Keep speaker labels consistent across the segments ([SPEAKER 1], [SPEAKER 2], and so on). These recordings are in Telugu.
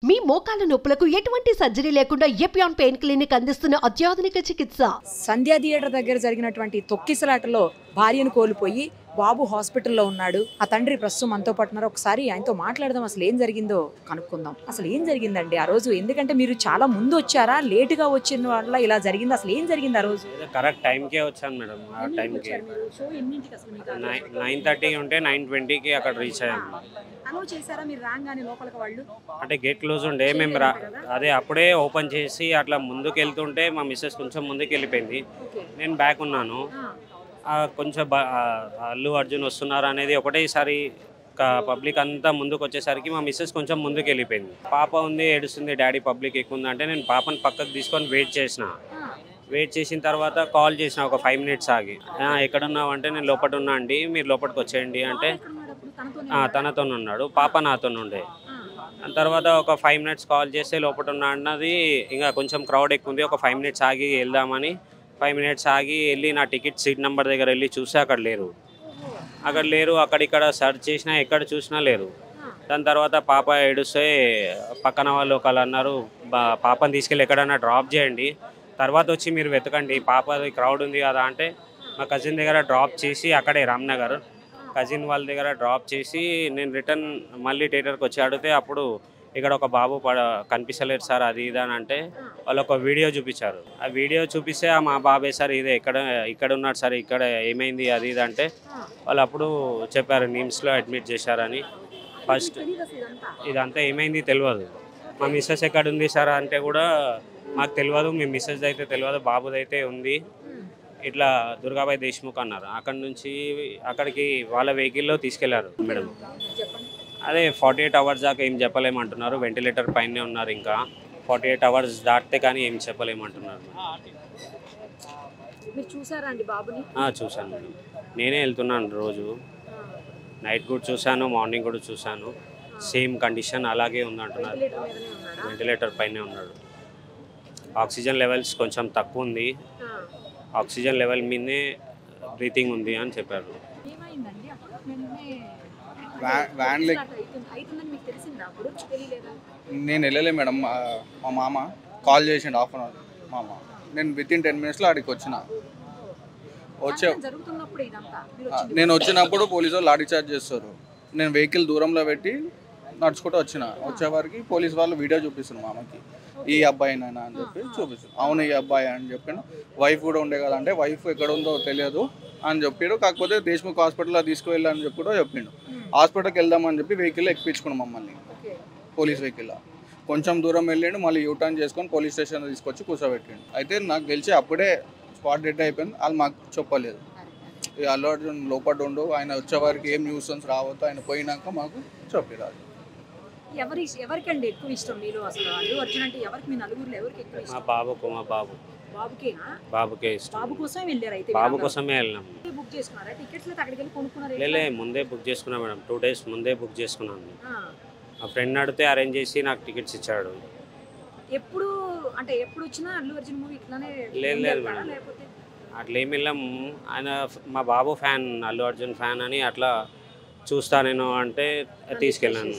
[SPEAKER 1] మీ మోకాల నొప్పులకు ఎటువంటి సర్జరీ లేకుండా ఎపియాన్ పెయిన్ క్లినిక్ అందిస్తున్న అత్యాధునిక చికిత్స.
[SPEAKER 2] సంధ్యా థియేటర్ దగ్గర జరిగినటువంటి తొక్కిసలాటలో భార్యను కోల్పోయి బాబు హాస్పిటల్లో ఉన్నాడు. ఆ తండ్రి ప్రస్తుతం మనతో పాటు ఉన్నారు. ఒకసారి ఆయనతో మాట్లాడదాం, అసలు ఏం జరిగిందో కనుక్కుందాం. అసలు ఏం జరిగిందండి ఆ రోజు? ఎందుకంటే మీరు చాలా ముందు వచ్చారా, లేటుగా వచ్చిన వల్ల ఇలా జరిగింది? అసలు ఏం జరిగింది ఆ రోజు?
[SPEAKER 3] కరెక్ట్ టైంకే వచ్చాను మేడం. ఆ టైంకి 9:30 ఉంటే 9:20కి అక్కడ రీచ్ అయ్యాము.
[SPEAKER 2] అలో చేశారా మీరు రాగానే లోపలికి? వాళ్ళు
[SPEAKER 3] అంటే గేట్ క్లోజ్ ఉండే, మేము అదే అప్పుడే ఓపెన్ చేసి అట్లా ముందుకు వెళ్తుంటే మా మిస్సెస్ కొంచెం ముందుకు వెళ్ళిపోయింది. నేను బ్యాక్ ఉన్నాను. కొంచెం అల్లు అర్జున్ వస్తున్నారు అనేది ఒకటేసారి పబ్లిక్ అంతా ముందుకు వచ్చేసరికి మా మిస్సెస్ కొంచెం ముందుకు వెళ్ళిపోయింది. పాప ఉంది, ఏడుస్తుంది, డాడీ పబ్లిక్ ఎక్కువ ఉంది అంటే నేను పాపని పక్కకు తీసుకొని వెయిట్ చేసిన తర్వాత కాల్ చేసిన ఒక 5 మినిట్స్ ఆగి, ఎక్కడున్నావు అంటే నేను లోపల ఉన్నా అండి, మీరు లోపలికి వచ్చేయండి అంటే తనతో ఉన్నాడు, పాప నాతో ఉండే. తర్వాత ఒక 5 మినిట్స్ కాల్ చేస్తే లోపల ఉన్నా అన్నది, ఇంకా కొంచెం క్రౌడ్ ఎక్కువ ఉంది, ఒక 5 మినిట్స్ ఆగి వెళ్దామని 5 మినిట్స్ ఆగి వెళ్ళి నా టికెట్ సీట్ నెంబర్ దగ్గర వెళ్ళి చూస్తే అక్కడ లేరు. అక్కడిక్కడ సర్చ్ చేసినా ఎక్కడ చూసినా లేరు. దాని తర్వాత పాప ఏడుస్తే పక్కన వాళ్ళు ఒకళ్ళు అన్నారు, పాపని తీసుకెళ్ళి ఎక్కడన్నా డ్రాప్ చేయండి, తర్వాత వచ్చి మీరు వెతకండి, పాపది క్రౌడ్ ఉంది కదా అంటే మా కజిన్ దగ్గర డ్రాప్ చేసి, అక్కడే రామ్నగర్ కజిన్ వాళ్ళ దగ్గర డ్రాప్ చేసి నేను రిటర్న్ మళ్ళీ థియేటర్కి వచ్చి అడిగితే అప్పుడు ఇక్కడ ఒక బాబు కనిపించలేరు సార్ అది ఇది అని అంటే వాళ్ళు ఒక వీడియో చూపించారు. ఆ వీడియో చూపిస్తే మా బాబే సార్ ఇదే ఇక్కడ ఉన్నాడు సార్, ఇక్కడ ఏమైంది అది ఇది అంటే వాళ్ళు అప్పుడు చెప్పారు నిమ్స్లో అడ్మిట్ చేశారని. ఫస్ట్ ఇదంతా ఏమైంది తెలియదు. మా మిస్సెస్ ఎక్కడ ఉంది సార్ అంటే కూడా మాకు తెలియదు, మీ మిస్సెస్ అయితే తెలియదు, బాబుదైతే ఉంది, ఇట్లా దుర్గాబాయ్ దేశ్ముఖ్ అన్నారు. అక్కడ నుంచి అక్కడికి వాళ్ళ వెహికల్లో తీసుకెళ్లారు మేడం. అదే 48 అవర్స్ దాకా ఏం చెప్పలేమంటున్నారు, వెంటిలేటర్ పైనే ఉన్నారు, ఇంకా 48 అవర్స్ దాటితే కానీ ఏం చెప్పలేమంటున్నారు. చూశాను మేడం, నేనే వెళ్తున్నాను రోజు, నైట్ కూడా చూశాను, మార్నింగ్ కూడా చూశాను, సేమ్ కండిషన్ అలాగే ఉందంటున్నారు. వెంటిలేటర్ పైనే ఉన్నాడు. ఆక్సిజన్ లెవెల్స్ కొంచెం తక్కువ ఉంది, ఆక్సిజన్ లెవెల్ మీదే బ్రీతింగ్ ఉంది అని చెప్పారు.
[SPEAKER 4] నేను వెళ్ళలే మేడం, మా మామ కాల్ చేసిండు హాఫ్ అన్ అవర్ మామ. నేను వితిన్ 10 మినిట్స్లో అక్కడికి నేను వచ్చినప్పుడు పోలీసు వాళ్ళు లాఠీ చార్జ్ చేస్తారు. నేను వెహికల్ దూరంలో పెట్టి నడుచుకుంటూ వచ్చేవారికి పోలీసు వాళ్ళు వీడియో చూపిస్తున్నారు మామకి, ఈ అబ్బాయినైనా అని చెప్పి చూపిస్తాను. అవును ఈ అబ్బాయి అని చెప్పాను. వైఫ్ కూడా ఉండే కదా అంటే వైఫ్ ఎక్కడ ఉందో తెలియదు అని చెప్పాడు. కాకపోతే దేశ్ముఖ్ హాస్పిటల్లో తీసుకువెళ్ళని చెప్పి కూడా చెప్పిండు. హాస్పిటల్కి వెళ్దామని చెప్పి వెహికల్లో ఎక్కించుకున్నాం మమ్మల్ని, పోలీస్ వెహికల్లో. కొంచెం దూరం వెళ్ళిండు, మళ్ళీ యూటర్న్ చేసుకొని పోలీస్ స్టేషన్లో తీసుకొచ్చి కూర్చోబెట్టిండు. అయితే నాకు తెలిసి అప్పుడే స్పాట్ డెడ్ అయిపోయింది. వాళ్ళు మాకు చెప్పలేదు. ఈ అల్లు అర్జున్ లోపల ఉండు, ఆయన వచ్చేవారికి ఏం న్యూసెన్స్ రావద్దు, ఆయన పోయినాక మాకు చెప్పారు.
[SPEAKER 2] ఎవరికండి ఎక్కువ ఇష్టం మీలో? అసలు అల్లు అర్జున్ అంటే ఎవరికి, మీ నలుగురిలో ఎవరికి ఎక్కువ ఇష్టం?
[SPEAKER 3] బాబుకే ఇష్టం.
[SPEAKER 2] బాబు కోసం వెళ్ళారు? అయితే
[SPEAKER 3] బాబు కోసమే వెళ్ళినాం.
[SPEAKER 2] బుక్ చేసుకున్నారా టికెట్స్? అక్కడికి వెళ్ళి కొనుక్కున్నారా?
[SPEAKER 3] లే ముందే బుక్ చేసుకున్నా మేడం, 2 days ముందే బుక్ చేసుకున్నాను. మా ఫ్రెండ్ అడిగితే అరేంజ్ చేసి నాకు టికెట్స్ ఇచ్చాడు.
[SPEAKER 2] ఎప్పుడు అంటే ఎప్పుడు వచ్చినా అల్లు అర్జున్ మూవీ ఇట్లానే?
[SPEAKER 3] లేదు మేడం, అట్లా ఏమి వెళ్ళాము. ఆయన మా బాబు ఫ్యాన్, అల్లు అర్జున్ ఫ్యాన్ అని అట్లా చూస్తా నేను అంటే తీసుకెళ్ళాను,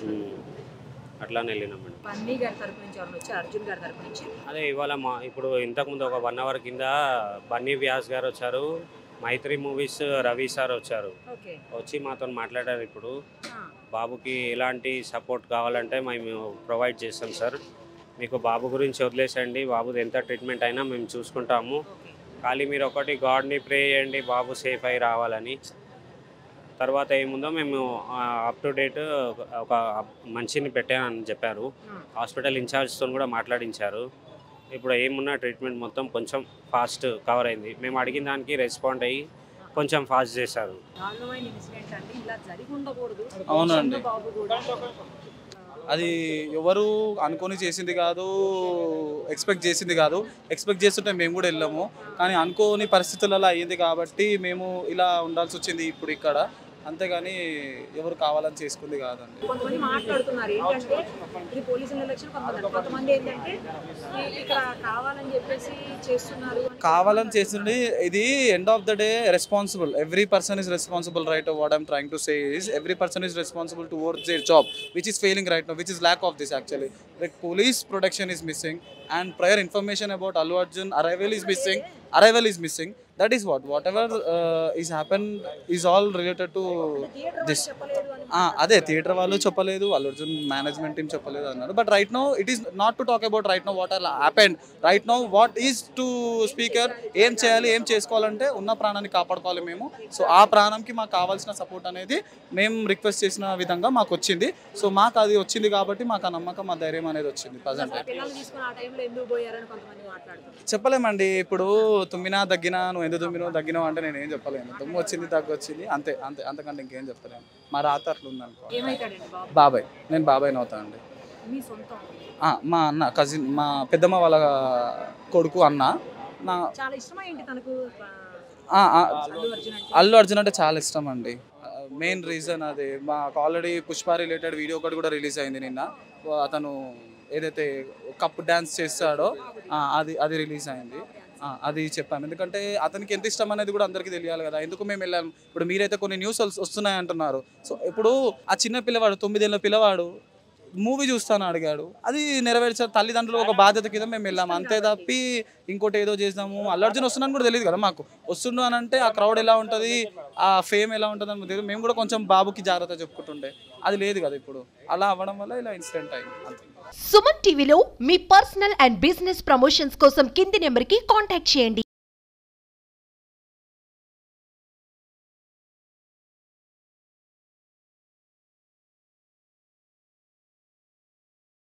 [SPEAKER 3] అట్లానే వెళ్ళినాం మేడం.
[SPEAKER 2] బన్నీ గారి తరపు నుంచి ఎవరు వచ్చి, అర్జున్ గారి తరపు నుంచి?
[SPEAKER 3] అదే ఇవాళ ఇప్పుడు ఇంతకుముందు ఒక 1 hour కింద బన్నీ వ్యాస్ గారు వచ్చారు, మైత్రి మూవీస్ రవి సార్ వచ్చారు, వచ్చి మాతో మాట్లాడారు. ఇప్పుడు బాబుకి ఎలాంటి సపోర్ట్ కావాలంటే మేము ప్రొవైడ్ చేస్తాం సార్, మీకు బాబు గురించి వదిలేసండి, బాబుది ఎంత ట్రీట్మెంట్ అయినా మేము చూసుకుంటాము, ఖాళీ మీరు ఒకటి గాడ్ని ప్రే చేయండి బాబు సేఫ్ అయి రావాలని. తర్వాత ఏముందో మేము అప్ టు డేట్ ఒక మనిషిని పెట్టానని చెప్పారు. హాస్పిటల్ ఇన్ఛార్జ్తో కూడా మాట్లాడించారు. ఇప్పుడు ఏమున్నా ట్రీట్మెంట్ మొత్తం కొంచెం ఫాస్ట్ కవర్ అయింది. మేము అడిగిన దానికి రెస్పాండ్ అయ్యి కొంచెం ఫాస్ట్ చేశారు.
[SPEAKER 4] అవునండి, అది ఎవరు అనుకొని చేసింది కాదు, ఎక్స్పెక్ట్ చేసింది కాదు. ఎక్స్పెక్ట్ చేస్తుంటే మేము కూడా వెళ్ళాము, కానీ అనుకోని పరిస్థితులలో అయ్యింది కాబట్టి మేము ఇలా ఉండాల్సి వచ్చింది ఇప్పుడు ఇక్కడ.
[SPEAKER 5] అంతేగాని ఎవరు కావాలని చేసుకుంది కాదండి.
[SPEAKER 2] కొంతమంది మాట్లాడుతున్నారు ఏంటంటే ఇది పోలీసుల ఎలక్షన్, కొంతమంది ఏంటంటే ఇక్కడ కావాలని చెప్పేసి చేస్తున్నారు.
[SPEAKER 5] కావాలని చేస్తుండే ఇది end of the day responsible. Every person is responsible, right? What I'm trying to say is every person is responsible towards their job, which is failing right now, which is lack of this actually. Like police protection is missing and prior information about Allu Arjun arrival is missing. That is whatever is happened is all related to this. అదే థియేటర్ వాళ్ళు చెప్పలేదు, అల్లు అర్జున్ మేనేజ్మెంట్ టీమ్ చెప్పలేదు అన్నారు. But right now it is not to talk about right now what are happened. Right now what is to speaker ఏం చేయాలి, ఏం చేసుకోవాలంటే ఉన్న ప్రాణాన్ని కాపాడుకోవాలి మేము. సో ఆ ప్రాణంకి మాకు కావాల్సిన సపోర్ట్ అనేది మేము రిక్వెస్ట్ చేసిన విధంగా మాకు వచ్చింది. సో మాకు అది వచ్చింది కాబట్టి మాకు ఆ నమ్మకం, ఆ ధైర్యం అనేది వచ్చింది. ప్రజెంట్ చెప్పలేమండి. ఇప్పుడు తుమ్మినా దగ్గినా, నువ్వు ఎందుకు తగ్గినావు అంటే నేను ఏం చెప్పలేను. తుమ్ము వచ్చింది, దగ్గు వచ్చింది, అంతే అంతే, అంతకంటే ఇంకేం చెప్పలేను. మా రాత అట్లా ఉందనుకో. బాబాయ్, నేను బాబాయ్ని అవుతానండి. మా అన్న కజిన్, మా పెద్దమ్మ వాళ్ళ కొడుకు అన్న. నా అల్లు అర్జున్ అంటే చాలా ఇష్టం అండి. మెయిన్ రీజన్ అదే. మాకు ఆల్రెడీ పుష్ప రిలేటెడ్ వీడియో ఒకటి కూడా రిలీజ్ అయింది నిన్న. అతను ఏదైతే కప్ డ్యాన్స్ చేస్తాడో అది రిలీజ్ అయింది. అది చెప్పాము. ఎందుకంటే అతనికి ఎంత ఇష్టం అనేది కూడా అందరికీ తెలియాలి కదా, ఎందుకు మేము వెళ్ళాము. ఇప్పుడు మీరైతే కొన్ని న్యూస్ వస్తున్నాయి అంటున్నారు. సో ఇప్పుడు ఆ చిన్న పిల్లవాడు, 9 ఏళ్ళ పిల్లవాడు మూవీ చూస్తాను అడిగాడు, అది నెరవేర్చారు. తల్లిదండ్రులు ఒక బాధ్యత కింద మేము వెళ్ళాము, అంతే తప్పి ఇంకోటి ఏదో చేద్దాము. అల్లు అర్జున్ వస్తున్నాను కూడా తెలియదు కదా మాకు. వస్తుండు అని అంటే ఆ క్రౌడ్ ఎలా ఉంటుంది, ఆ ఫేమ్ ఎలా ఉంటుంది అని తెలియదు. మేము కూడా కొంచెం బాబుకి జాగ్రత్త చెప్పుకుంటుండే, అది లేదు కదా ఇప్పుడు. అలా అవ్వడం వల్ల ఇలా ఇన్సిడెంట్ అయింది అంతే.
[SPEAKER 1] సుమన్ టీవీలో మీ పర్సనల్ అండ్ బిజినెస్ ప్రమోషన్స్ కోసం కింది నెంబర్కి కాంటాక్ట్ చేయండి.